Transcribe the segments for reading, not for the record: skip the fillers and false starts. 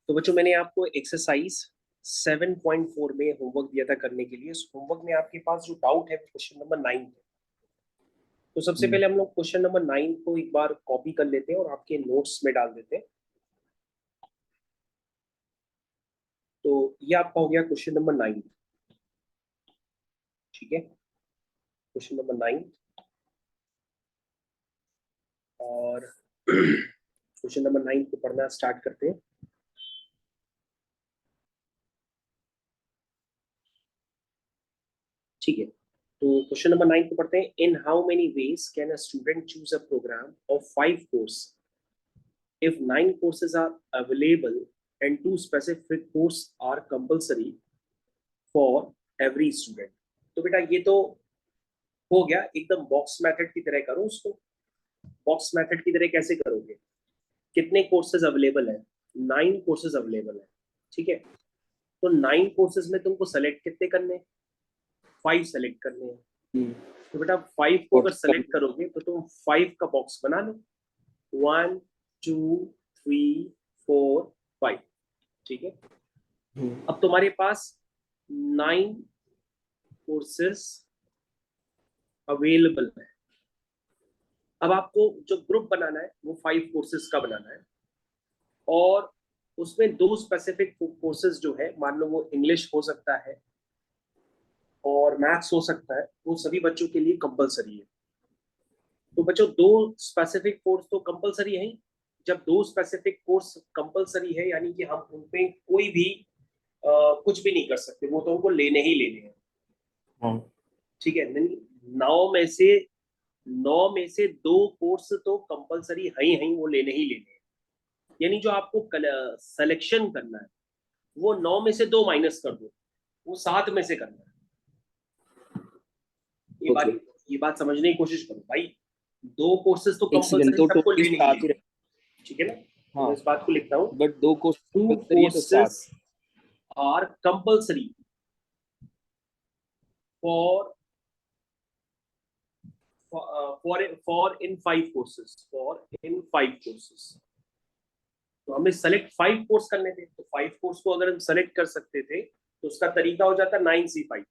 तो बच्चों मैंने आपको एक्सरसाइज 7.4 में होमवर्क दिया था करने के लिए। इस होमवर्क में आपके पास जो डाउट है क्वेश्चन नंबर 9 है। तो सबसे पहले हम लोग क्वेश्चन नंबर 9 को एक बार कॉपी कर लेते हैं और आपके नोट्स में डाल देते हैं। तो ये आपका हो गया क्वेश्चन नंबर 9। ठीक है, क्वेश्चन नंबर 9 और क्वेश्चन नंबर 9 को पढ़ना स्टार्ट करते हैं। ठीक है, तो क्वेश्चन नंबर 9 को पढ़ते हैं। In how many ways can a student choose a programme of 5 course if 9 courses are available and 2 specific courses are compulsory for every student। तो बेटा ये तो हो गया, एकदम बॉक्स मेथड की तरह करो उसको। बॉक्स मेथड की तरह कैसे करोगे? कितने कोर्सेज अवेलेबल है? 9 कोर्सेज अवेलेबल है। ठीक है, तो 9 कोर्सेज में तुमको सेलेक्ट कितने करने? 5 सेलेक्ट करने हैं। तो बेटा 5 को अगर सेलेक्ट करोगे तो तुम 5 का बॉक्स बना लो, 1 2 3 4 5। ठीक है, अब तुम्हारे पास 9 कोर्सेस अवेलेबल है। अब आपको जो ग्रुप बनाना है वो 5 कोर्सेज का बनाना है और उसमें 2 स्पेसिफिक कोर्सेज जो है, मान लो वो इंग्लिश हो सकता है और मैथ्स हो सकता है, वो सभी बच्चों के लिए कंपलसरी है। तो बच्चों 2 स्पेसिफिक कोर्स तो कंपलसरी है ही। जब 2 स्पेसिफिक कोर्स कंपलसरी है यानी कि हम उन पे कोई भी कुछ भी नहीं कर सकते, वो तो उनको लेने ही लेने हैं। ठीक है, नहीं, 9 में से 2 कोर्स तो कंपलसरी है ही, वो लेने ही लेने हैं। यानी जो आपको सिलेक्शन करना है वो 9 में से 2 माइनस कर दो, वो 7 में से करना है। ये बात समझने की कोशिश करो भाई। 2 कोर्सेज तो कंपलसरी सबको लेने ही लेने। ठीक है ना? हाँ, तो इस बात को लिखता हूँ, but 2 courses are compulsory for in 5 courses. तो हमें सेलेक्ट 5 कोर्स करने थे, तो 5 कोर्स को अगर हम सेलेक्ट कर सकते थे तो उसका तरीका हो जाता 9C5।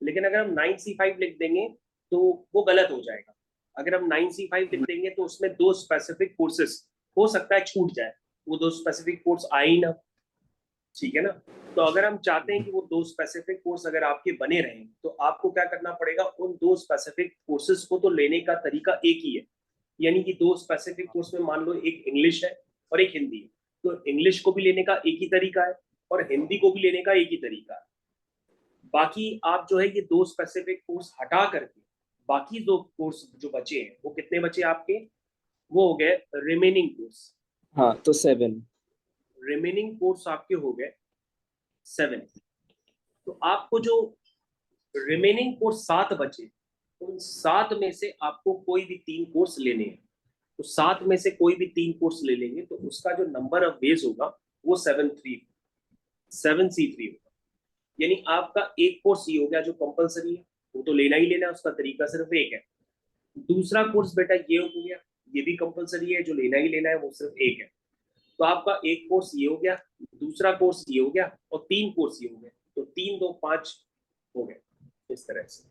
लेकिन अगर हम 9C5 लिख देंगे तो वो गलत हो जाएगा। अगर हम 9C5 लिख देंगे तो उसमें 2 स्पेसिफिक कोर्सेस हो सकता है छूट जाए, वो 2 स्पेसिफिक कोर्स आए ही ना। ठीक है ना? तो अगर हम चाहते हैं कि वो 2 स्पेसिफिक कोर्स अगर आपके बने रहें तो आपको क्या करना पड़ेगा, उन 2 स्पेसिफिक कोर्सेज को तो लेने का तरीका एक ही है। यानी कि 2 स्पेसिफिक कोर्स में मान लो एक इंग्लिश है और एक हिंदी है, तो इंग्लिश को भी लेने का एक ही तरीका है और हिंदी को भी लेने का एक ही तरीका है। बाकी आप जो है ये 2 स्पेसिफिक कोर्स हटा करके बाकी 2 कोर्स जो बचे हैं वो कितने बचे आपके? वो हो गए रिमेनिंग कोर्स। हाँ, तो 7 रिमेनिंग कोर्स आपके हो गए 7। तो आपको जो रिमेनिंग कोर्स 7 बचे, उन 7 में से आपको कोई भी 3 कोर्स लेने हैं। तो 7 में से कोई भी 3 कोर्स ले लेंगे तो उसका जो नंबर ऑफ डेज होगा वो 7C3 होगा। यानी आपका एक कोर्स ये हो गया जो कंपलसरी है, वो तो लेना ही लेना है, उसका तरीका सिर्फ एक है। दूसरा कोर्स बेटा ये हो गया, ये भी कंपलसरी है, जो लेना ही लेना है वो सिर्फ एक है। तो आपका एक कोर्स ये हो गया, दूसरा कोर्स ये हो गया और 3 कोर्स ये हो गए। तो 3 2 5 हो गए इस तरह से।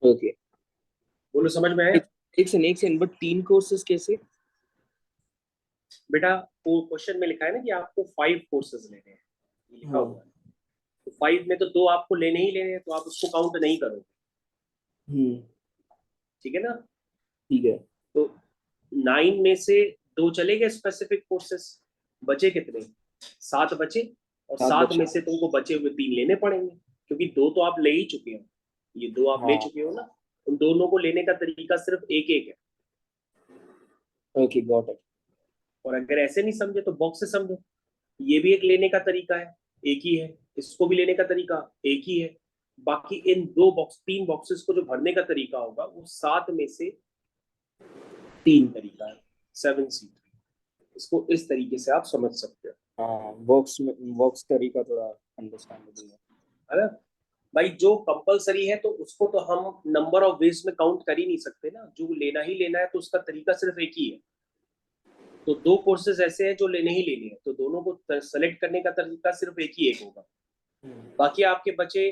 ओके, बोलो समझ में आया? एक सेकंड, बट 3 कोर्सेज कैसे बेटा? वो क्वेश्चन में लिखा है ना कि आपको 5 कोर्सेज लेने हैं, लिखा हुआ है। तो 5 में तो 2 आपको लेने ही लेने हैं, तो आप उसको काउंट नहीं करोगे। ठीक है ना? ठीक है, तो 9 में से 2 चले गए स्पेसिफिक कोर्सेस, बचे कितने? 7 बचे, और 7 में से तुमको बचे हुए 3 लेने पड़ेंगे, क्योंकि 2 तो आप ले ही चुके हो। ये 2 आप ले चुके हो ना, उन दोनों को लेने का तरीका सिर्फ एक एक है। Okay, got it. और अगर ऐसे नहीं समझे तो बॉक्स से समझो, ये भी एक लेने का तरीका है, एक ही है, इसको भी लेने का तरीका एक ही है। बाकी इन 3 बॉक्सेस को जो भरने का तरीका होगा वो 7 में से 3 तरीका है, 7C3। इसको इस तरीके से आप समझ सकते हो। हाँ, बॉक्स तरीका थोड़ा अंडरस्टैंडेबल है ना भाई। जो कंपलसरी है तो उसको तो हम नंबर ऑफ वेज में काउंट कर ही नहीं सकते ना, जो लेना ही लेना है तो उसका तरीका सिर्फ एक ही है। तो दो कोर्सेज ऐसे हैं जो लेने ही लेने हैं, तो दोनों को सेलेक्ट करने का तरीका सिर्फ एक ही एक होगा। बाकी आपके बचे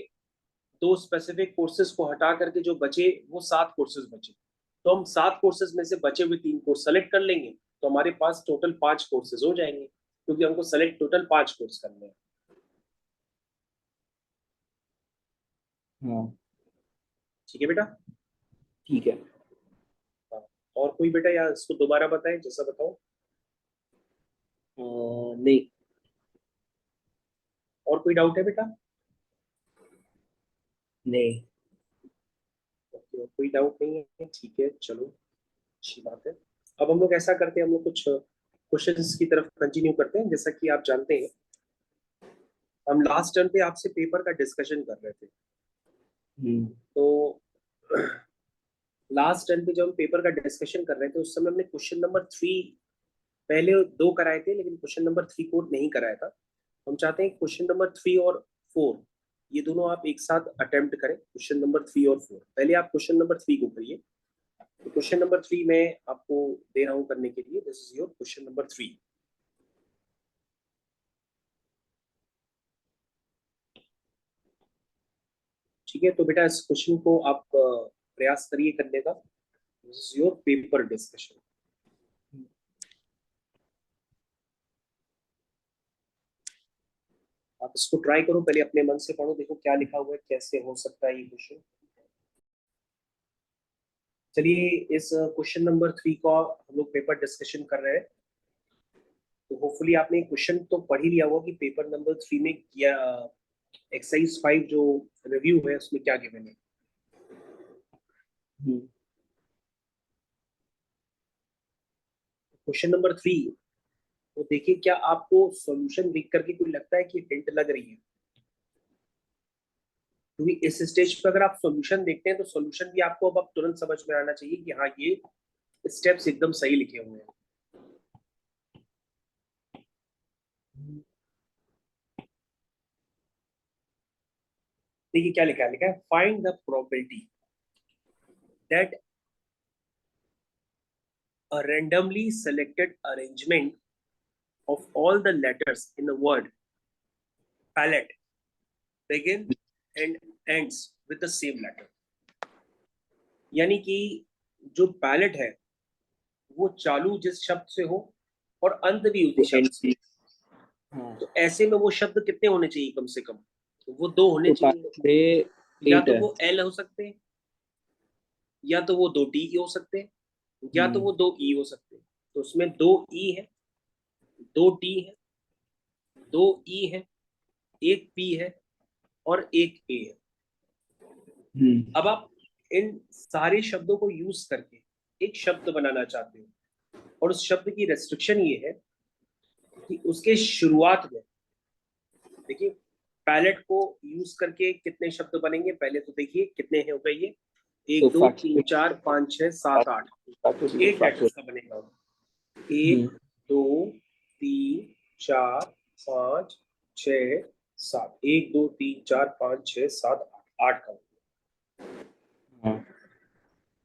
दो स्पेसिफिक कोर्सेज को हटा करके जो बचे वो 7 कोर्सेज बचे, तो हम 7 कोर्सेज में से बचे हुए 3 कोर्स सेलेक्ट कर लेंगे, तो हमारे पास टोटल 5 कोर्सेज हो जाएंगे, क्योंकि हमको सेलेक्ट टोटल 5 कोर्स करने हैं। हाँ ठीक है बेटा। ठीक है। हाँ। और कोई बेटा या इसको दोबारा बताएं, जैसा बताओ। नहीं। और कोई डाउट है बेटा? नहीं। ओके, कोई डाउट नहीं है, ठीक है चलो, अच्छी बात है। अब हम लोग ऐसा करते हैं, हम लोग कुछ क्वेश्चंस की तरफ कंटिन्यू करते हैं। जैसा कि आप जानते हैं, हम लास्ट टर्म पे आपसे पेपर का डिस्कशन कर रहे थे। तो लास्ट टर्म पे जब हम पेपर का डिस्कशन कर रहे थे, उस समय हमने क्वेश्चन नंबर 3 पहले 2 कराए थे, लेकिन क्वेश्चन नंबर 3 को नहीं कराया था। हम चाहते हैं क्वेश्चन नंबर 3 और 4 ये दोनों आप एक साथ अटेम्प्ट करें। क्वेश्चन नंबर 3 और 4, पहले आप क्वेश्चन नंबर 3 को करिए। तो क्वेश्चन नंबर 3 मैं आपको दे रहा हूं करने के लिए। This is your question number 3। ठीक है, तो बेटा इस क्वेश्चन को आप प्रयास करिए करने का। This is your paper discussion. आप इसको ट्राई करो, पहले अपने मन से पढ़ो, देखो क्या लिखा हुआ है, कैसे हो सकता है ये क्वेश्चन। चलिए, इस क्वेश्चन नंबर 3 का हम लोग पेपर डिस्कशन कर रहे हैं। तो होपफुली आपने क्वेश्चन तो पढ़ ही लिया होगा कि पेपर नंबर 3 में क्या एक्सरसाइज 5 जो रिव्यू है उसमें क्या गिवन है। क्वेश्चन नंबर 3, तो देखिए क्या आपको सॉल्यूशन देख करके कोई लगता है कि हिंट लग रही है? क्योंकि इस स्टेज पर अगर आप सॉल्यूशन देखते हैं तो सॉल्यूशन भी आपको अब तुरंत समझ में आना चाहिए कि हाँ ये स्टेप्स एकदम सही लिखे हुए हैं। देखिए क्या लिखा है, लिखा है find the probability that a randomly selected arrangement of all the letters in the word palette begin and ends with the same letter। यानी कि जो पैलेट है वो चालू जिस शब्द से हो और अंत भी उसी शब्द से, तो ऐसे में वो शब्द कितने होने चाहिए कम से कम? तो वो 2 होने चाहिए। या तो वो एल हो सकते हैं, या तो वो 2 टी हो सकते हैं, या तो वो 2 ई हो सकते हैं। तो उसमें 2 ई है, 2 टी है, 2 ई है, एक पी है और एक ए है। अब आप इन सारे शब्दों को यूज करके एक शब्द बनाना चाहते हो, और उस शब्द की रेस्ट्रिक्शन ये है कि उसके शुरुआत में, देखिए पैलेट को यूज करके कितने शब्द बनेंगे पहले तो देखिए कितने हैं हो गए ये 1 2 3 4 5 6 7 8, 8 लेटर्स का बनेगा। 1 2 3 4 5 6 7, 1 2 3 4 5 6 7 8 का।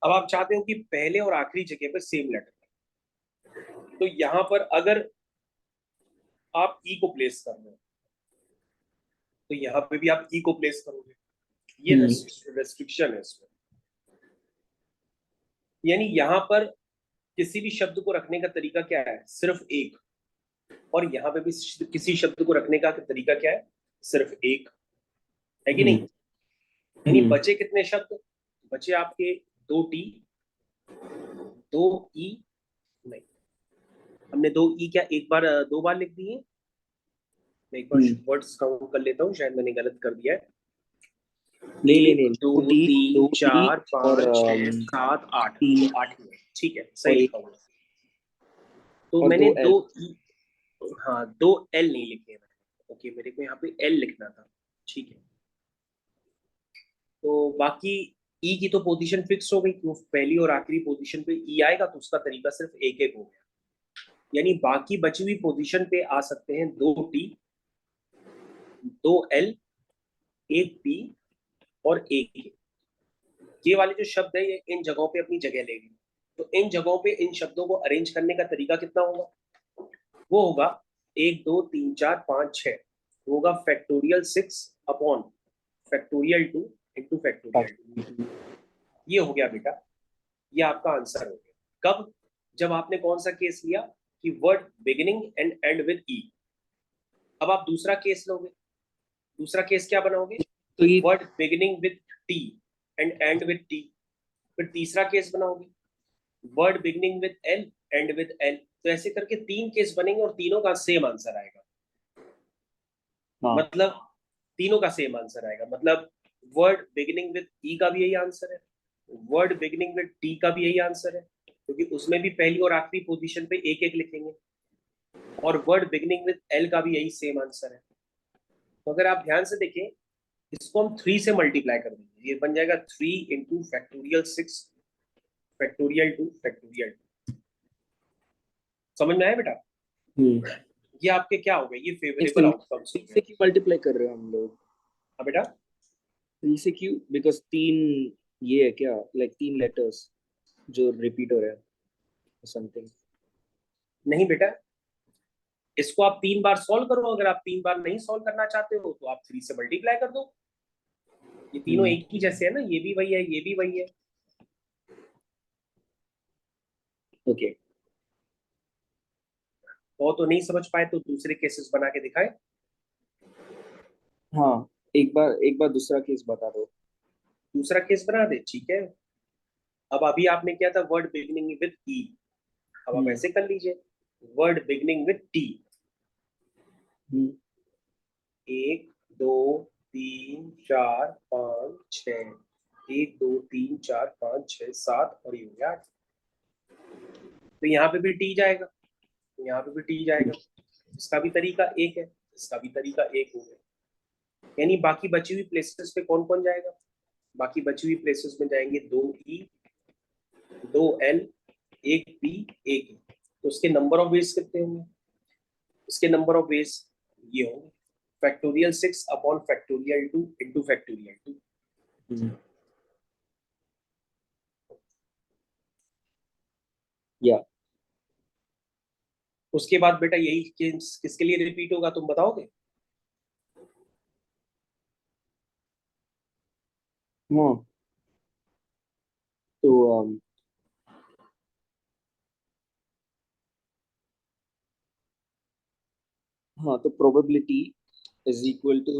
अब आप चाहते हो कि पहले और आखिरी जगह पर सेम लेटर, तो यहां पर अगर आप ई को प्लेस कर रहे हो तो यहाँ पे भी आप ई को प्लेस करोगे। ये रेस्ट्रिक्शन है इसमें। यानी यहाँ पर किसी भी शब्द को रखने का तरीका क्या है? सिर्फ एक। और यहाँ पे भी किसी शब्द को रखने का तरीका क्या है? सिर्फ एक, है कि नहीं? यानी बचे कितने शब्द? बचे आपके 2 टी, 2 ई, नहीं हमने 2 ई क्या एक बार 2 बार लिख दिए? मैं एक बार वर्ड्स काउंट कर लेता हूँ, शायद मैंने गलत कर दिया है। नहीं 1 2 3 4 5 6 7 8, तो 8 ही है, ठीक है सही लिखा हुआ। तो मैंने 2 ई, हाँ 2 एल नहीं लिखे हैं मैंने। ओके, मेरे को यहाँ पे एल लिखना था, ठीक है। तो बाकी ई की तो पोजीशन फिक्स हो गई, क्यों पहली और आखिरी पोजीशन पे ई आएगा, तो उसका तरीका सिर्फ एक एक हो गया। यानी बाकी बची हुई पोजीशन पे आ सकते हैं 2 टी, 2 एल, एक पी और एक के। ये वाले जो शब्द है ये इन जगहों पे अपनी जगह लेंगे। तो इन जगहों पे इन शब्दों को अरेंज करने का तरीका कितना होगा? वो होगा 1 2 3 4 5 6, वो होगा factorial 6 upon factorial 2 into factorial 2। ये हो गया बेटा, ये आपका आंसर हो गया। कब? जब आपने कौन सा केस लिया कि word beginning and end with E. अब आप दूसरा केस लोगे, दूसरा केस क्या बनाओगे? तो ये word beginning with T and end with T. फिर तीसरा केस बनाओगे word beginning with L and with L. तो ऐसे करके 3 केस बनेंगे और तीनों का सेम आंसर आएगा। हाँ मतलब तीनों का सेम आंसर आएगा, मतलब वर्ड बिगिनिंग विद ई का भी यही आंसर है, वर्ड बिगिनिंग विद टी का भी यही आंसर है, क्योंकि उसमें भी पहली और आखिरी पोजीशन पे एक एक लिखेंगे, और वर्ड बिगिनिंग विद एल का भी यही सेम आंसर है। तो अगर आप ध्यान से देखें, इसको हम 3 से मल्टीप्लाई कर देंगे, ये बन जाएगा 3 इंटू फैक्टोरियल 6 फैक्टोरियल 2 फैक्टोरियल 2। समझ में आया बेटा? हम्म ये आपके क्या हो गए? ये फेवरेबल इससे आउटकम्स हो से गए। क्यों मल्टीप्लाई कर रहे हो हम लोग? हाँ बेटा, 3 से क्यों? बिकॉज 3 ये है क्या, लाइक 3 लेटर्स जो रिपीट हो रहे हैं समथिंग? नहीं बेटा, इसको आप 3 बार सॉल्व करो, अगर आप 3 बार नहीं सॉल्व करना चाहते हो तो आप 3 से मल्टीप्लाई कर दो। ये तीनों हम्म एक ही जैसे है ना, ये भी वही है, ये भी वही है। ओके। तो नहीं समझ पाए तो दूसरे केसेस बना के दिखाए। हाँ, एक बार दूसरा केस बता दो। दूसरा केस बना दे, ठीक है। अब अभी आपने किया था वर्ड बिगिनिंग विद ई, अब आप हम्म ऐसे कर लीजिए वर्ड बिगिनिंग विद टी। हम्म 1 2 3 4 5 6, 1 2 3 4 5 6 7 और ये हो गया 8। तो यहाँ पे भी टी जाएगा, यहाँ पे भी टी जाएगा। इसका भी तरीका एक है, इसका भी तरीका एक हो गया। यानी बाकी बची हुई प्लेसेस पे कौन कौन जाएगा? बाकी बची हुई प्लेसेस में जाएंगे 2 ई 2 एल 1 पी 1 ई। तो उसके नंबर ऑफ वेज कितने होंगे? इसके नंबर ऑफ वेज ये होंगे factorial 6 upon factorial 2 into factorial 2। हम्म या उसके बाद बेटा यही किसके लिए रिपीट होगा, तुम बताओगे? हाँ तो हाँ तो प्रोबेबिलिटी इज इक्वल टू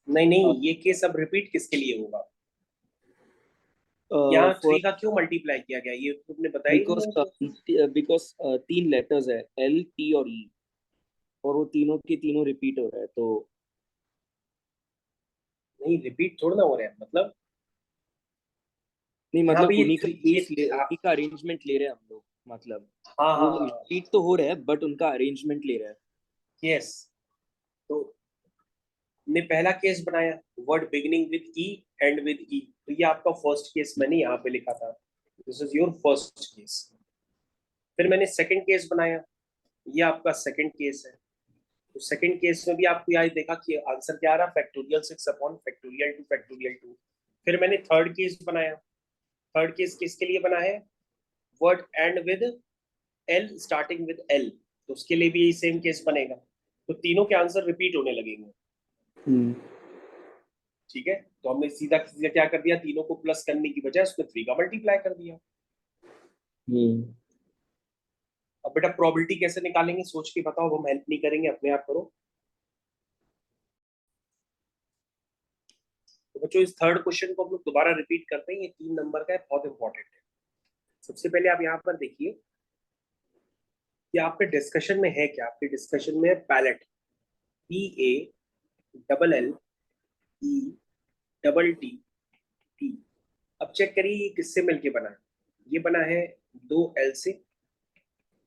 नहीं नहीं, ये केस अब रिपीट किसके लिए होगा? यहाँ फॉर 3 का क्यों मल्टीप्लाई किया गया, ये तुमने बताया ही नहीं बिकॉज हमको। बिकॉज 3 लेटर्स है, एल टी और ई, और वो तीनों के तीनों रिपीट हो रहा है तो। नहीं, रिपीट थोड़ा ना हो रहा है, मतलब नहीं यहाँ मतलब पे उन्हीं का ये केस ले, उन्हीं का अरेंजमेंट ले रहे हैं हम लोग, मतलब हाँ हाँ वो हाँ, रिपीट तो हो रहा है बट उनका अरेंजमेंट ले रहा है। यस। तो ने पहला केस बनाया word beginning with E end with E, तो ये आपका फर्स्ट केस मैंने यहाँ पे लिखा था, this is your first case. फिर मैंने सेकंड केस बनाया, ये आपका सेकंड केस है। तो सेकंड केस में भी आपको यहाँ देखा कि आंसर क्या आ रहा, फैक्टोरियल 6 अपॉन फैक्टोरियल 2 फैक्टोरियल 2। फिर मैंने थर्ड केस बनाया, थर्ड केस किसके लिए बना है? Word and with L starting with L, तो उसके लिए भी यही सेम केस बनेगा। तो तीनों के आंसर रिपीट होने लगेंगे। हम्म ठीक है, तो हमने सीधा सीधा क्या कर दिया, तीनों को प्लस करने की बजाय उसमें 3 का मल्टीप्लाई कर दिया। हम्म अब बेटा प्रोबेबिलिटी कैसे निकालेंगे, सोच के बताओ, हम हेल्प नहीं करेंगे, अपने आप करो। तो बच्चों इस थर्ड क्वेश्चन को हम लोग दोबारा रिपीट करते हैं, ये 3 नंबर का है, बहुत इंपॉर्टेंट है। सबसे पहले आप यहाँ पर देखिए कि आपके डिस्कशन में है क्या। आपके डिस्कशन में है पैलेट, PALLET, अब चेक करिए ये किससे मिलके बना है। ये बना है 2L से,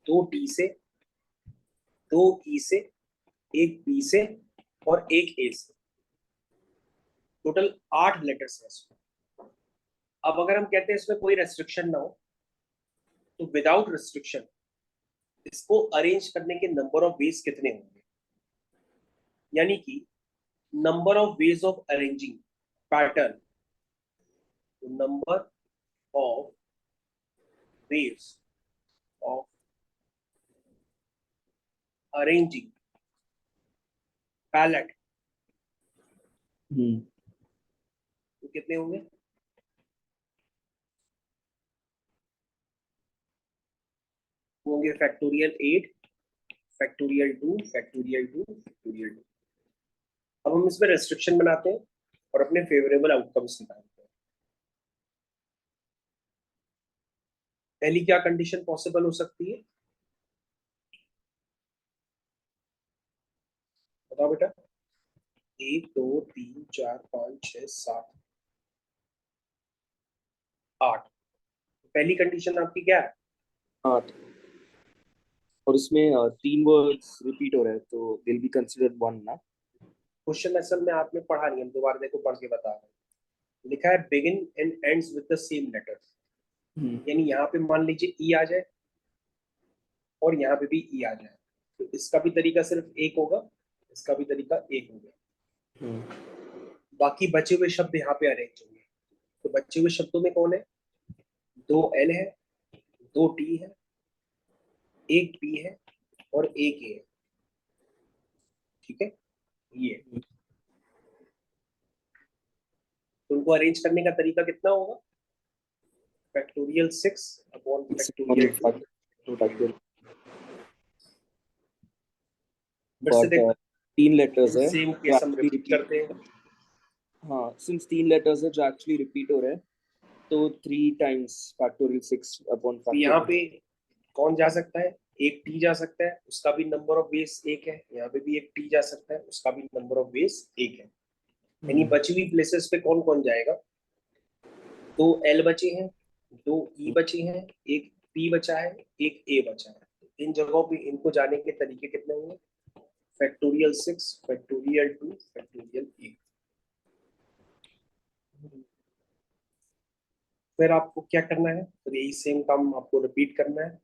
2T से, 2E से, 1P से और 1A से। टोटल 8 लेटर्स है इसमें। अब अगर हम कहते हैं इसमें कोई रेस्ट्रिक्शन ना हो, तो विदाउट रेस्ट्रिक्शन इसको अरेंज करने के नंबर ऑफ वेज कितने होंगे? यानी कि number of ways of arranging pattern, number of ways of arranging palette तो कितने होंगे? होंगे फैक्टोरियल 8, फैक्टोरियल 2, फैक्टोरियल 2, फैक्टोरियल 2। अब हम इसमें रेस्ट्रिक्शन बनाते हैं और अपने फेवरेबल आउटकम्स निकालते हैं। पहली क्या कंडीशन पॉसिबल हो सकती है? बताओ बेटा। 1 2 3 4 5 6 7 8। पहली कंडीशन आपकी क्या है? 8 और इसमें 3 वर्ड्स रिपीट हो रहे हैं तो विल बी कंसीडर्ड 1 ना। क्वेश्चन असल में आपने पढ़ा नहीं, हम दोबारा देखो पढ़ के बता रहे हैं। लिखा है begin and ends with the same letter, यानी यहाँ पे मान लीजिए ई आ जाए और यहाँ पे भी ई आ जाए, तो इसका भी तरीका सिर्फ एक होगा, इसका भी तरीका एक होगा। बाकी बचे हुए शब्द यहाँ पे अरेंज होंगे। तो बचे हुए शब्दों में कौन है? 2 एल है, 2 टी है, 1 पी है और 1 ए है। ठीक है, ये तो उनको अरेंज करने का तरीका कितना होगा? Factorial 6 upon factorial 2। फिर से देखो, 3 लेटर्स है सेम जो केस हम एक्चुअली रिपीट करते हैं। हाँ, सिंस 3 लेटर्स है जो एक्चुअली रिपीट हो रहे हैं तो 3 टाइम्स फैक्टोरियल 6 अपॉन तो यहाँ फैक्टोरियल। पे कौन जा सकता है? एक टी जा सकता है, उसका भी नंबर ऑफ वेज एक है। यहाँ पे भी एक टी जा सकता है, उसका भी नंबर ऑफ वेज एक है। यानी बची हुई प्लेसेस पे कौन कौन जाएगा? 2 एल बचे हैं, 2 ई बचे हैं, एक पी बचा है, एक ए बचा है। इन जगहों पे इनको जाने के तरीके कितने होंगे? Factorial 6, factorial 2, factorial 8। फिर आपको क्या करना है? फिर यही सेम काम आपको रिपीट करना है।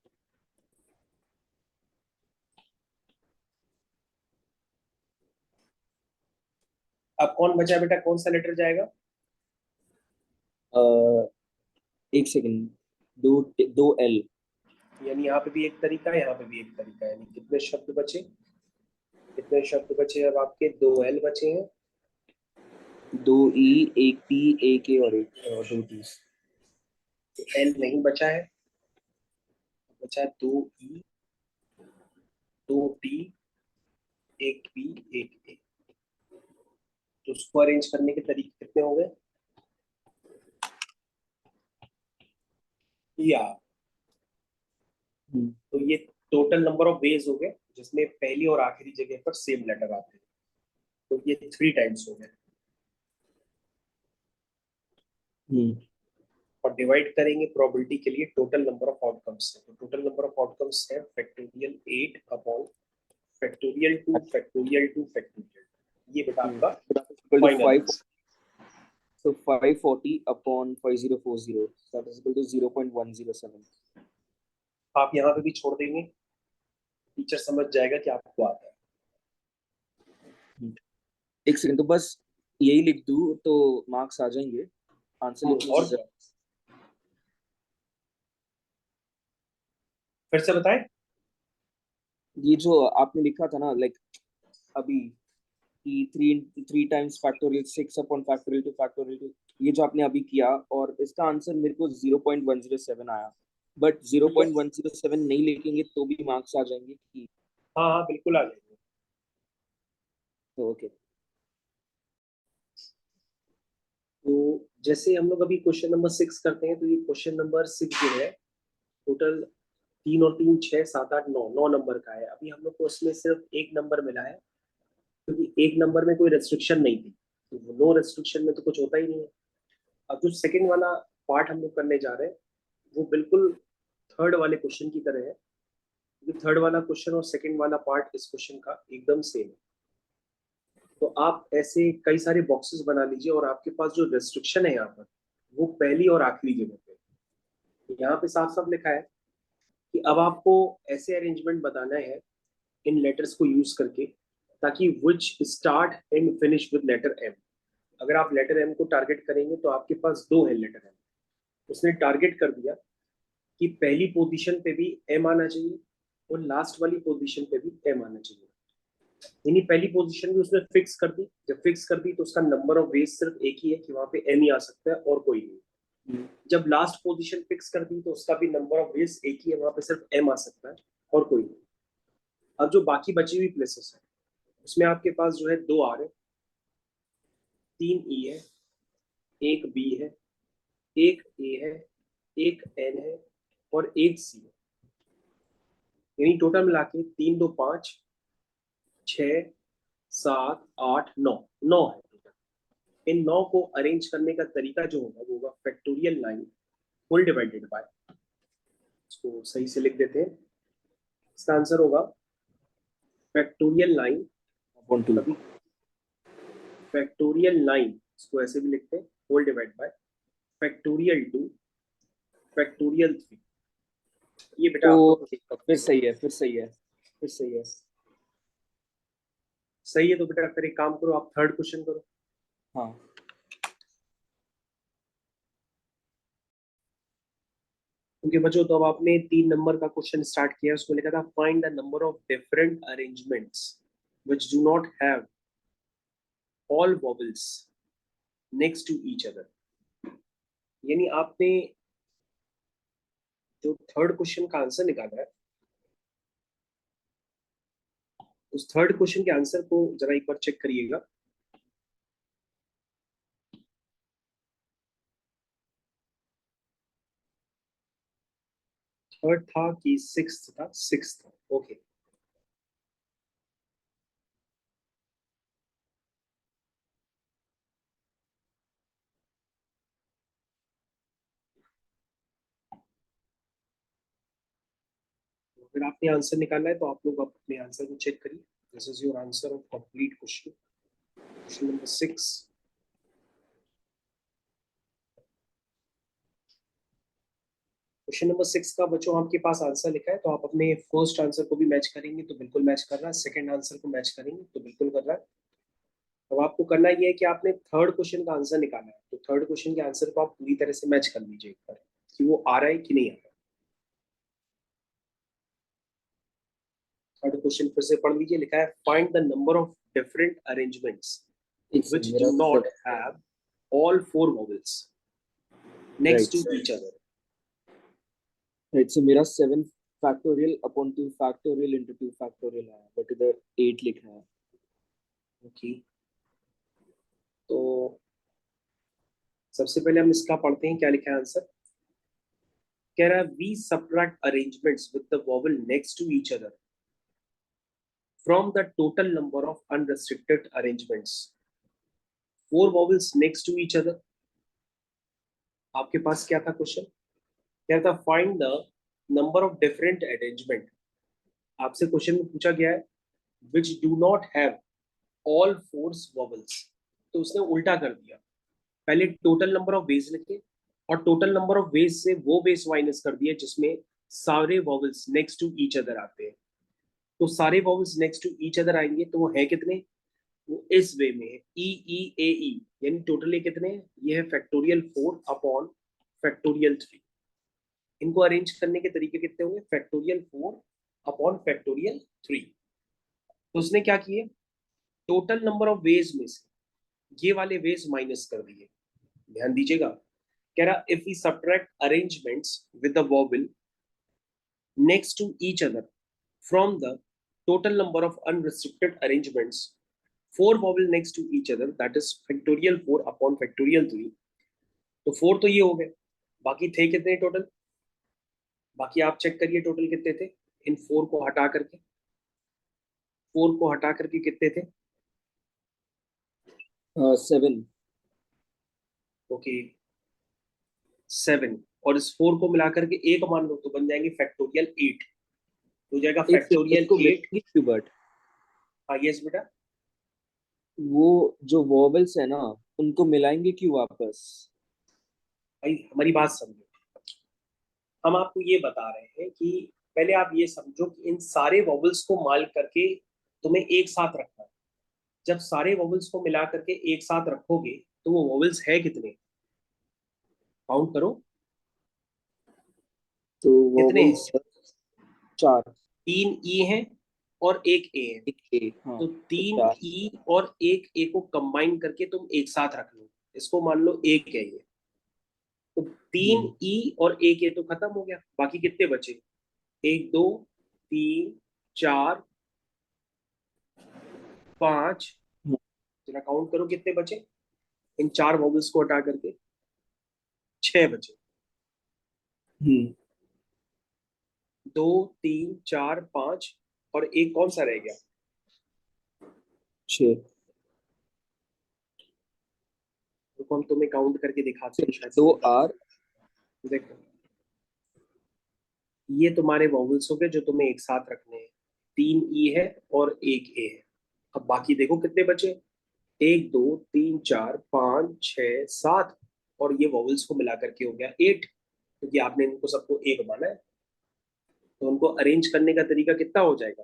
अब कौन बचा बेटा? कौन सा लेटर जाएगा? एक सेकंड, 2 एल। यानी यहाँ पे भी एक तरीका है, यहाँ पे भी एक तरीका है। यानी कितने शब्द बचे? कितने शब्द बचे? अब आपके 2 एल बचे हैं, 2 ई, 1 टी, 1 ए और 2 टी। एल नहीं बचा है, बचा है 2 ई, 2 टी, 1 पी, 1 ए। तो उसको अरेंज करने के तरीके कितने हो गए? या तो ये टोटल नंबर ऑफ वेज हो गए जिसमें पहली और आखिरी जगह पर सेम लेटर आते हैं। तो ये 3 टाइम्स हो गए। और डिवाइड करेंगे प्रोबेबिलिटी के लिए टोटल नंबर ऑफ आउटकम्स से। तो टोटल नंबर ऑफ आउटकम्स है factorial 8 upon factorial 2, factorial 2, factorial. ये बेटा आपका final answer. So 540 upon 5040, that is equal to 0.107. आप यहाँ पे भी छोड़ देंगे, टीचर समझ जाएगा कि आपको आता है। एक सेकंड, तो बस यही लिख दूं तो मार्क्स आ जाएंगे। आंसर लिखने और से फिर से बताएं। ये जो आपने लिखा था ना, लाइक अभी कि 3 times factorial 6 upon factorial 2 factorial 2, ये जो आपने अभी किया और इसका आंसर मेरे को 0.107 आया, बट 0.107 नहीं लिखेंगे तो भी मार्क्स आ जाएंगे कि? हाँ हाँ बिल्कुल आ जाएंगे। तो ओके। तो जैसे हम लोग अभी क्वेश्चन नंबर 6 करते हैं, तो ये क्वेश्चन नंबर 6 जो है टोटल 3 और 3 6 7 8 9 9 नंबर का है। अभी हम लोग को उसमें सिर्फ एक नंबर मिला है, क्योंकि एक नंबर में कोई रेस्ट्रिक्शन नहीं थी। तो नो रेस्ट्रिक्शन में तो कुछ होता ही नहीं है। अब जो सेकंड वाला पार्ट हम लोग करने जा रहे हैं वो बिल्कुल थर्ड वाले क्वेश्चन की तरह है, क्योंकि थर्ड वाला क्वेश्चन और सेकंड वाला पार्ट इस क्वेश्चन का एकदम सेम है। तो आप ऐसे कई सारे बॉक्सेस बना लीजिए और आपके पास जो रेस्ट्रिक्शन है यहाँ पर वो पहली और आखिरी जगह पे। यहाँ पे साफ साफ लिखा है कि अब आपको ऐसे अरेंजमेंट बताना है इन लेटर्स को यूज करके, ताकि which start and finish with letter M. अगर आप लेटर एम को टारगेट करेंगे तो आपके पास 2 है लेटर एम, उसने टारगेट कर दिया कि पहली पोजीशन पे भी m आना चाहिए और लास्ट वाली पोजीशन पे भी m आना चाहिए। यानी पहली पोजीशन भी उसने फिक्स कर दी, जब फिक्स कर दी तो उसका नंबर ऑफ वेज सिर्फ एक ही है कि वहां पे m ही आ सकता है और कोई नहीं। जब लास्ट पोजीशन फिक्स कर दी तो उसका भी नंबर ऑफ वेज एक ही है, वहां पे सिर्फ m आ सकता है और कोई नहीं। अब जो बाकी बची हुई प्लेसेस है उसमें आपके पास जो है 2 R है, 3 E है, 1 B है, 1 A है, 1 N है और 1 C है। यानी टोटल मिला के 3 2 5 6 7 8 9 9 है टोटल। इन 9 को अरेंज करने का तरीका जो होगा वो होगा फैक्टोरियल 9 होल डिवाइडेड बाय, इसको सही से लिख देते हैं। इसका आंसर होगा फैक्टोरियल 9 अपॉन 2। कभी फैक्टोरियल 9 इसको ऐसे भी लिखते हैं whole divide by factorial 2 factorial 3। ये बेटा तो आपका फिर सही है, फिर सही है, फिर सही है। सही है। तो बेटा फिर एक काम करो, आप थर्ड क्वेश्चन करो। हाँ, क्योंकि बच्चों तो अब आपने 3 नंबर का क्वेश्चन स्टार्ट किया, उसमें लिखा था find the number of different arrangements which do not have all vowels next to each other. यानी आपने जो थर्ड क्वेश्चन का आंसर निकाला है उस थर्ड क्वेश्चन के आंसर को जरा एक बार चेक करिएगा। थर्ड था कि सिक्स्थ था? सिक्स्थ था, ओके। अगर आपने आंसर निकाला है तो आप लोग अपने आंसर को चेक करिए। This is your answer of complete question, question number 6। Question number 6 का बच्चों आपके पास आंसर लिखा है, तो आप अपने फर्स्ट आंसर को भी मैच करेंगे तो बिल्कुल मैच कर रहा है, सेकंड आंसर को मैच करेंगे तो बिल्कुल कर रहा है। अब आपको करना ये है कि आपने थर्ड क्वेश्चन का आंसर निकालना है, तो थर्ड क्वेश्चन के आंसर को आप पूरी तरह से मैच कर लीजिए एक बार कि वो आ रहा है कि नहीं आ रहा है। थर्ड क्वेश्चन फिर से पढ़ लीजिए, लिखा है find the number of different arrangements एक which सेकंड, do मेरा not सब have all 4 vowels next right. to each other। Right, so मेरा 7 factorial upon 2 factorial into 2 factorial है, बट इधर 8 लिखा है। ओके, तो सबसे पहले हम इसका पढ़ते हैं क्या लिखा है आंसर। कह रहा है we subtract arrangements with the vowel next to each other from the total number of unrestricted arrangements. 4 vowels next to each other. आपके पास क्या था क्वेश्चन? क्या था find the number of different arrangement. आपसे क्वेश्चन में पूछा गया है which do not have all 4 vowels, तो उसने उल्टा कर दिया। पहले टोटल नंबर ऑफ वेज लिखे और टोटल नंबर ऑफ वेज से वो वेज माइनस कर दिया जिसमें सारे vowels next to each other आते हैं। तो सारे vowels next to each other आएंगे तो वो है कितने? वो इस वे में है ई ई ए ई, यानी टोटली कितने हैं? ये है फैक्टोरियल 4 अपॉन फैक्टोरियल 3। इनको अरेंज करने के तरीके कितने होंगे? Factorial 4 upon factorial 3। तो उसने क्या किए, टोटल नंबर ऑफ वेज में से ये वाले वेज माइनस कर दिए। ध्यान दीजिएगा, कह रहा if we subtract arrangements with the vowel next to each other from the total number of unrestricted arrangements, 4 vowel next to each other, that is factorial 4 upon factorial 3। तो 4 तो ये हो गए, बाकी थे कितने टोटल? बाकी आप चेक करिए टोटल कितने थे इन 4 को हटा करके। 4 को हटा करके कितने थे? 7। ओके, 7। और इस 4 को मिलाकर के एक मान लो तो बन जाएंगे फैक्टोरियल 8। हो जाएगा एक सेकंड, फैक्टोरियल उसको 8। मिलेंगे क्यों? बट हाँ यस बेटा। वो जो वॉवल्स है ना, उनको मिलाएंगे क्यों वापस? भाई हमारी बात समझो, हम आपको ये बता रहे हैं कि पहले आप ये समझो कि इन सारे वॉवल्स को माल करके तुम्हें एक साथ रखना है। जब सारे वॉवल्स को मिला करके एक साथ रखोगे तो वो वॉवल्स है कितने? काउंट करो। तो कितने हैं? वोवेल्स 4। 3 ई है और एक ए है। एक ए, हाँ तो तो 3 4। ई और एक ए को कंबाइन करके तुम एक साथ रख लो, इसको मान लो एक है ये। तो 3 हम्म ई और एक ए तो खत्म हो गया, बाकी कितने बचे? एक, दो, तीन, चार, पांच। हम्म जरा काउंट करो कितने बचे इन चार वॉवल्स को हटा करके। छह बचे। हम्म, दो, तीन, चार, पांच, और एक कौन सा रह गया? 6। तो हम तुम्हें काउंट करके दिखाते हैं, शायद दो समझ आर। में। देखो, ये तुम्हारे वॉवल्स हो गए जो तुम्हें एक साथ रखने हैं। 3 ई है और एक ए है। अब बाकी देखो कितने बचे। एक, दो, तीन, चार, पाँच, छह, सात, और ये वॉवल्स को मिला करके हो गया 8, क्योंकि आपने इनको सबको एक माना है। तो उनको अरेंज करने का तरीका कितना हो जाएगा?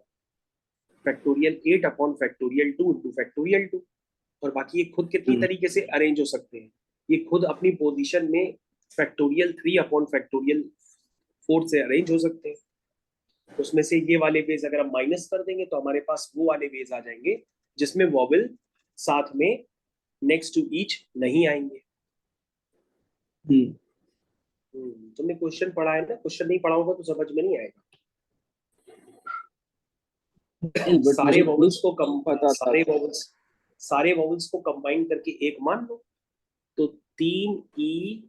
Factorial 8 upon factorial 2 into factorial 2। और बाकी ये खुद कितनी हम्म तरीके से अरेंज हो सकते हैं? ये खुद अपनी पोजीशन में फैक्टोरियल 3 अपॉन फैक्टोरियल 4 से अरेंज हो सकते हैं। उसमें से ये वाले वेज अगर हम माइनस कर देंगे तो हमारे पास वो वाले वेज आ जाएंगे जिसमें वॉवल साथ में नेक्स्ट टू ईच नहीं आएंगे। हम्म। तुमने क्वेश्चन पढ़ा है ना, क्वेश्चन नहीं पढ़ा होगा तो समझ में नहीं आएगा। नहीं बट सारे मुझे वॉवल्स प्रूफ को कम पता था। सारे वॉवल्स को कंबाइन करके एक मान लो। तो 3 ई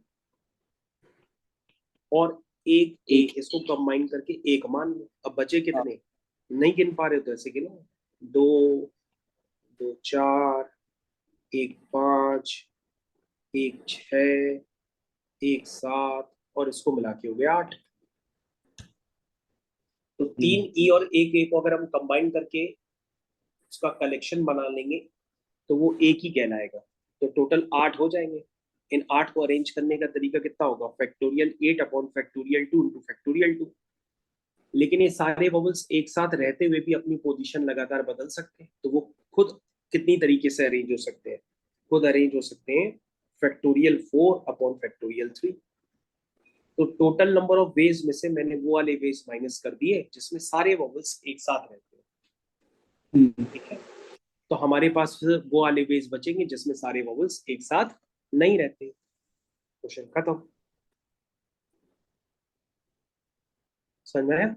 और एक ए, एक। इसको कंबाइन करके एक मान लो। अब बचे हाँ। कितने? नहीं गिन पा रहे हो तो ऐसे गिनो। दो, दो चार, एक पांच, एक छह, एक सात, और इसको मिला के हो गया 8। तो हम्म 3 ई और एक ए को अगर हम कंबाइन करके उसका कलेक्शन बना लेंगे तो वो एक ही कहलाएगा। तो टोटल 8 हो जाएंगे। इन 8 को अरेंज करने का तरीका कितना होगा? Factorial 8 upon factorial 2 into factorial 2। लेकिन ये सारे बबल्स एक साथ रहते हुए भी अपनी पोजीशन लगातार बदल सकते हैं, तो वो खुद कितनी तरीके से अरेंज हो सकते हैं? खुद अरेंज हो सकते हैं फैक्टोरियल 4 अपॉन फैक्टोरियल 3। तो टोटल नंबर ऑफ वेज में से मैंने वो वाले वेज माइनस कर दिए जिसमें सारे वॉवल्स एक साथ रहते हैं। हम्म। ठीक है। तो हमारे पास फिर वो वाले वेज बचेंगे जिसमें सारे वॉवल्स एक साथ नहीं रहते। क्वेश्चन खत्म। समझ में आया?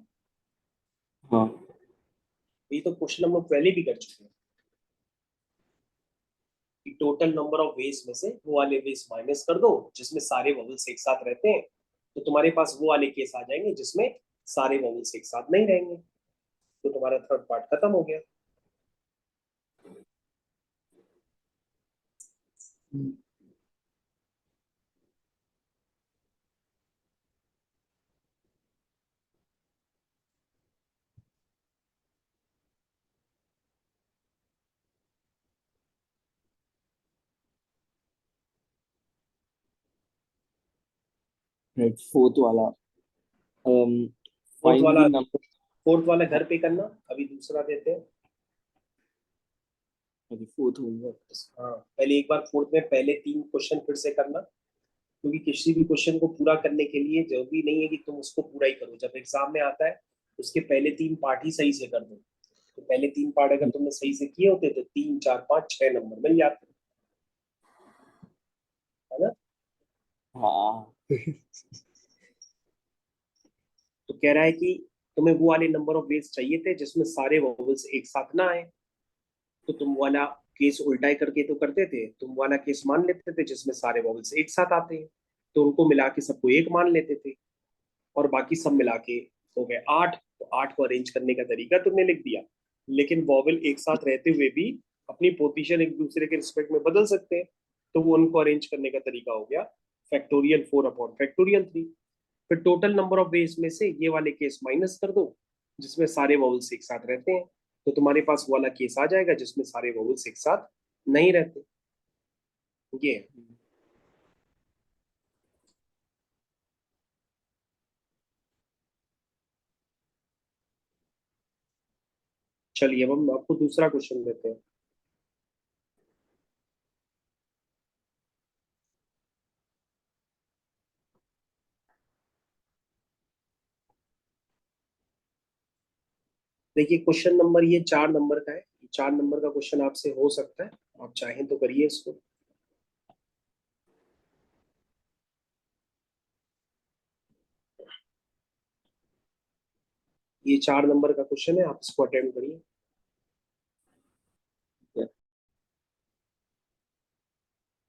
हाँ। ये तो क्वेश्चन नंबर पहले भी कर चुके हैं कि टोटल नंबर ऑफ वेज में से वो वाले वेज माइनस कर दो जिसमें सारे वॉवल्स एक साथ रहते हैं। तो तुम्हारे पास वो वाले केस आ जाएंगे जिसमें सारे वॉवल्स एक साथ नहीं रहेंगे। तो तुम्हारा थर्ड पार्ट खत्म हो गया। राइट, फोर्थ वाला। फोर्थ फाइंड वाला द नंबर। फोर्थ वाला हाँ, घर पे करना। अभी दूसरा देते हैं। अभी फोर्थ होगा। हाँ, पहले एक बार फोर्थ में पहले 3 क्वेश्चन फिर से करना, क्योंकि किसी भी क्वेश्चन को पूरा करने के लिए जरूरी नहीं है कि तुम उसको पूरा ही करो। जब एग्जाम में आता है उसके पहले 3 पार्ट ही सही से कर दो। तो पहले 3 पार्ट अगर तुमने सही से किए होते तो 3, 4, 5, 6 नंबर मिल जाते, है ना? हाँ। तो कह रहा है कि तुम्हें वो वाले नंबर ऑफ वेज चाहिए थे जिसमें सारे वॉवल्स एक साथ ना आए। तो तुम वाला केस उल्टा ही करके तो करते थे, तुम वाला केस मान लेते थे जिसमें सारे वॉवल्स एक साथ आते हैं, तो उनको मिला के सबको एक मान लेते थे। और बाकी सब मिला के हो गए 8। तो 8 को अरेंज करने का तरीका तुमने लिख दिया। लेकिन वॉवल एक साथ रहते हुए भी अपनी पोजीशन एक दूसरे के रिस्पेक्ट में बदल सकते हैं। तो वो उनको अरेंज करने का तरीका हो गया फैक्टोरियल 4 अपॉन फैक्टोरियल 3। फिर टोटल नंबर ऑफ वेज में से ये वाले केस माइनस कर दो जिसमें सारे वॉवल्स एक साथ रहते हैं। तो तुम्हारे पास वाला केस आ जाएगा जिसमें सारे वॉवल्स एक साथ नहीं रहते। ये है। चलिए अब हम आपको दूसरा क्वेश्चन देते हैं। देखिए क्वेश्चन नंबर ये 4 नंबर का है, 4 नंबर का क्वेश्चन आपसे हो सकता है, आप चाहें तो करिए इसको। ये 4 नंबर का क्वेश्चन है, आप इसको अटेम्प्ट करिए।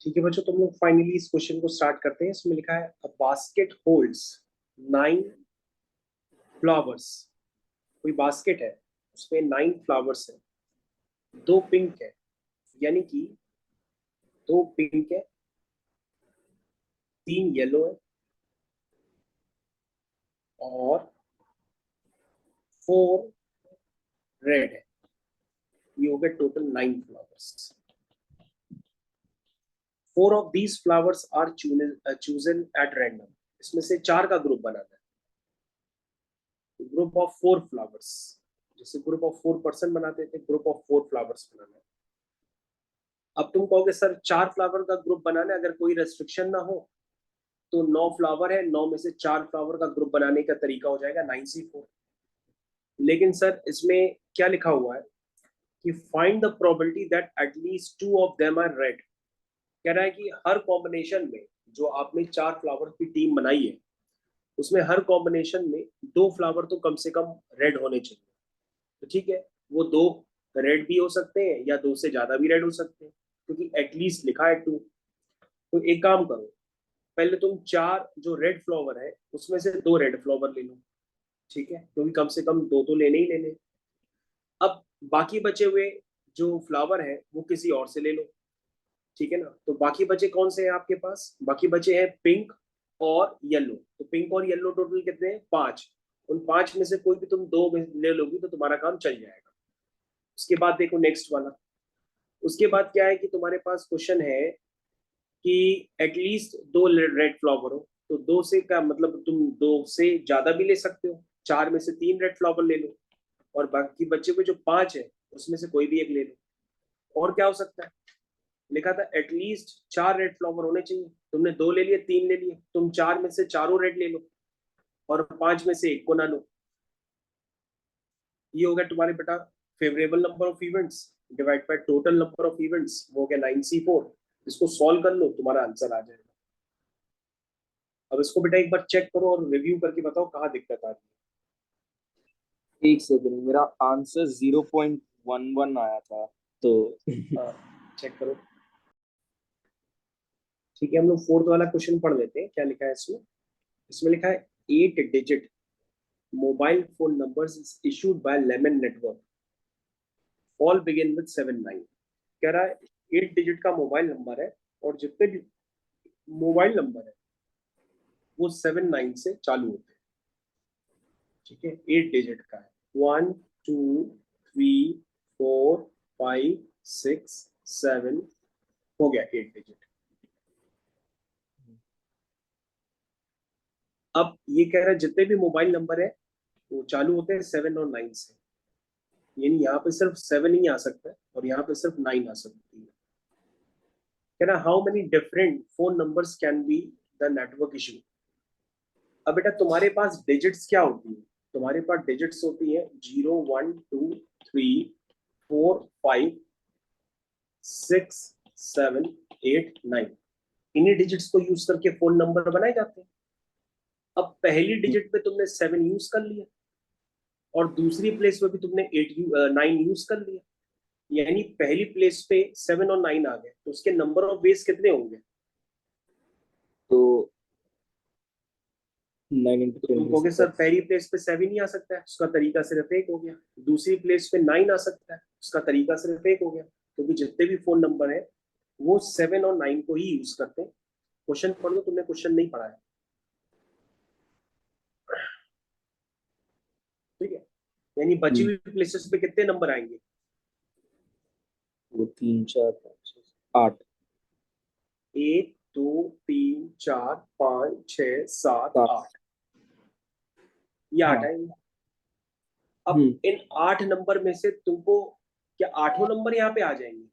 ठीक है बच्चों, तो हम लोग फाइनली इस क्वेश्चन को स्टार्ट करते हैं। इसमें लिखा है अ बास्केट होल्ड्स 9 फ्लावर्स। कोई बास्केट है, उसमें 9 फ्लावर्स है, 2 पिंक है, यानी कि 2 पिंक है, 3 येलो है और 4 रेड है। ये हो गए total 9 flowers. 4 of these flowers are chosen at random। इसमें से 4 का ग्रुप बनाना है, ग्रुप ऑफ 4 फ्लावर्स। जैसे ग्रुप ऑफ 4 पर्सन बनाते थे, ग्रुप ऑफ 4 फ्लावर्स बनाना है। अब तुम कहोगे सर 4 फ्लावर का ग्रुप बनाना है, अगर कोई रेस्ट्रिक्शन ना हो तो 9 फ्लावर है, 9 में से 4 फ्लावर का ग्रुप बनाने का तरीका हो जाएगा 9C4। लेकिन सर इसमें क्या लिखा हुआ है कि find the probability that at least 2 of them are red. कह रहा है कि हर कॉम्बिनेशन में जो आपने 4 फ्लावर की टीम बनाई है, उसमें हर कॉम्बिनेशन में 2 फ्लावर तो कम से कम रेड होने चाहिए। तो ठीक है, वो 2 रेड भी हो सकते हैं या 2 से ज्यादा भी रेड हो सकते हैं, क्योंकि एटलीस्ट लिखा है 2। तो एक काम करो, पहले तुम 4 जो रेड फ्लावर है उसमें से 2 रेड फ्लावर ले लो। ठीक है, क्योंकि कम से कम 2 तो लेने ही लेने। अब बाकी बचे हुए जो फ्लावर है वो किसी और से ले लो। ठीक है ना, तो बाकी बचे कौन से हैं आपके पास? बाकी बचे हैं पिंक और येलो। तो पिंक और येलो टोटल कितने हैं? 5। उन 5 में से कोई भी तुम 2 में ले लोगी तो तुम्हारा काम चल जाएगा। उसके बाद देखो नेक्स्ट वाला। उसके बाद क्या है कि तुम्हारे पास क्वेश्चन है कि एटलीस्ट 2 रेड फ्लावर हो। तो 2 से क्या मतलब, तुम 2 से ज्यादा भी ले सकते हो, 4 में से 3 रेड फ्लावर ले लो और बाकी बचे हुए जो 5 है उसमें से कोई भी एक ले लो। और क्या हो सकता है? लिखा था एटलीस्ट 4 रेड फ्लावर होने चाहिए, तुमने 2 ले लिए, 3 ले लिए, तुम 4 में से चारों रेड ले लो और 5 में से एक को ना लो। ये हो गया तुम्हारे बेटा favourable number of events divide by total number of events, वो हो गया 9C4। इसको सॉल्व कर लो, तुम्हारा आंसर आ जाएगा। अब इसको बेटा एक बार चेक करो और रिव्यू करके बताओ कहाँ दिक्कत आ रही एक सेकंड, मेरा आंसर 0.11 आया था तो है। हाँ चेक करो। ठीक है, हम लोग फोर्थ वाला क्वेश्चन पढ़ लेते हैं, क्या लिखा है इसमें। इसमें लिखा है 8 digit mobile phone numbers is issued by lemon network, all begin with 7 9। कह रहा है 8 डिजिट का मोबाइल नंबर है और जितने भी मोबाइल नंबर है वो 7 9 से चालू होते हैं। ठीक है, 8 डिजिट का है, 1 2 3 4 5 6 7। हो गया 8 डिजिट। अब ये कह रहा है जितने भी मोबाइल नंबर है वो चालू होते हैं 7 और 9 से, यानी यहाँ पे सिर्फ 7 ही आ सकता है और यहाँ पे सिर्फ 9 आ सकती है। कह रहा how many different phone numbers can be the network issue. अब बेटा तुम्हारे पास डिजिट्स क्या होती है? तुम्हारे पास डिजिट्स होती है 0 1 2 3 4 5 6 7 8 9। इन्हीं डिजिट्स को यूज करके फोन नंबर बनाए जाते हैं। अब पहली डिजिट पे तुमने 7 यूज कर लिया और दूसरी प्लेस पे भी तुमने 9 यूज कर लिया, यानी पहली प्लेस पे 7 और 9 आ गए, तो उसके नंबर ऑफ बेस कितने होंगे? तो 9 into तो 10 तुम हो कहोगे सकता सर है। पहली प्लेस पे 7 ही आ सकता है, उसका तरीका सिर्फ एक हो गया। दूसरी प्लेस पे 9 आ सकता है, उसका तरीका सिर्फ एक हो गया, क्योंकि जितने भी फोन नंबर है वो 7 और 9 को ही यूज करते हैं। क्वेश्चन पढ़ लो, तुमने क्वेश्चन नहीं पढ़ा है। ठीक है, यानी बची हुई प्लेसेस पे कितने नंबर आएंगे? वो 3 4 5 6 8 7। 1 2 3 4 5 6 7 8, ये 8 हाँ। आएंगे। अब इन 8 नंबर में से तुमको क्या आठों नंबर यहाँ पे आ जाएंगे?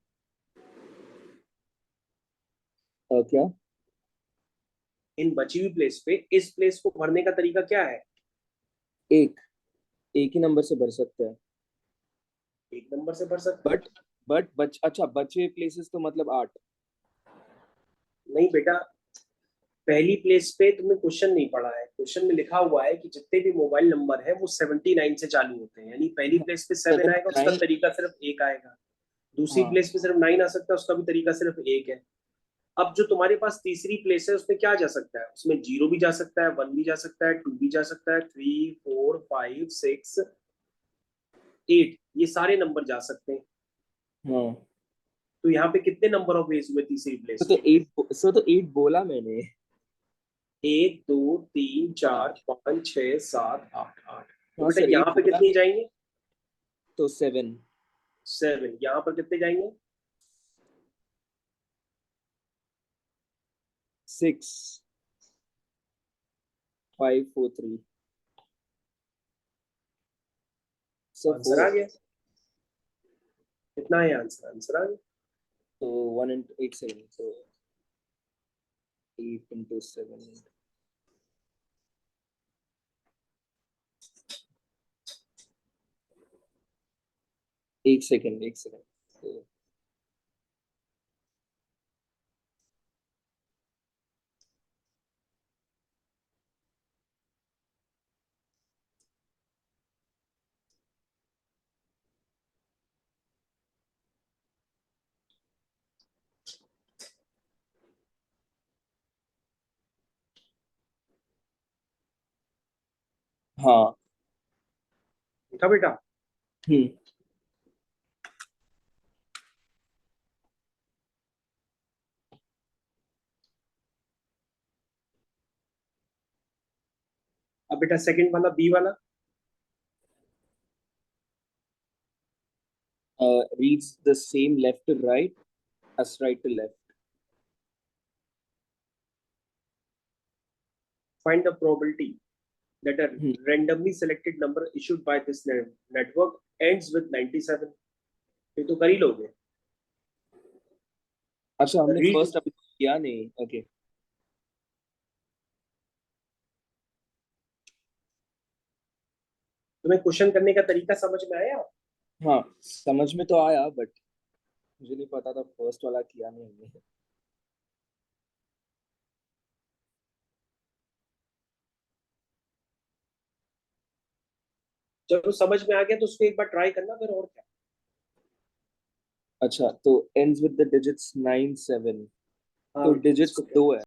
क्या? इन बची हुई प्लेस पे इस प्लेस को भरने का तरीका क्या है? एक एक ही नंबर से भर सकते हैं। एक नंबर से भर सकते हैं। बट अच्छा, बचे प्लेसेस तो मतलब 8। नहीं बेटा, पहली प्लेस पे तुमने क्वेश्चन नहीं पढ़ा है। क्वेश्चन में लिखा हुआ है कि जितने भी मोबाइल नंबर है वो 79 से चालू होते हैं, यानी पहली प्लेस पे 7 आएगा, उसका 79। तरीका सिर्फ एक आएगा। दूसरी हाँ प्लेस पे सिर्फ 9 आ सकता है, उसका भी तरीका सिर्फ एक है। अब जो तुम्हारे पास तीसरी प्लेस है उसमें क्या जा सकता है? उसमें 0 भी जा सकता है, 1 भी जा सकता है, 2 भी जा सकता है, 3 4 5 6 8, ये सारे नंबर जा सकते हैं। हाँ। तो यहाँ पे कितने नंबर ऑफ वेज हुए तीसरी प्लेस तो पे? 8 बोला मैंने। 1 2 3 हाँ 4 5 6 7 8 8। तो हाँ बेटा सर, 8 यहाँ पे बोला कितने जाएंगे? तो 7। 7। यहाँ पर कितने जाएंगे? 6 5 4 3 सर आंसर आ 4। गया। कितना है आंसर? आंसर आ गया। तो 1 into 8 7, so 8 into 7। एक सेकेंड, एक सेकेंड। तो हाँ। देखा बेटा? हम्म। अब बेटा सेकंड वाला, बी वाला। Reads the same left to right as right to left. Find the probability that a hmm. randomly selected number issued by this network ends with 97। ये तो कर ही लोगे। अच्छा, हमने रीड। फर्स्ट अभी किया नहीं। ओके। तुम्हें क्वेश्चन करने का तरीका समझ में आया? हाँ, समझ में तो आया, बट मुझे नहीं पता था फर्स्ट वाला किया नहीं हमने। चलो समझ में आ गया तो उसको एक बार ट्राई करना फिर, और क्या। अच्छा, तो ends with the digits 9 7। तो हाँ डिजिट्स इसको दो है।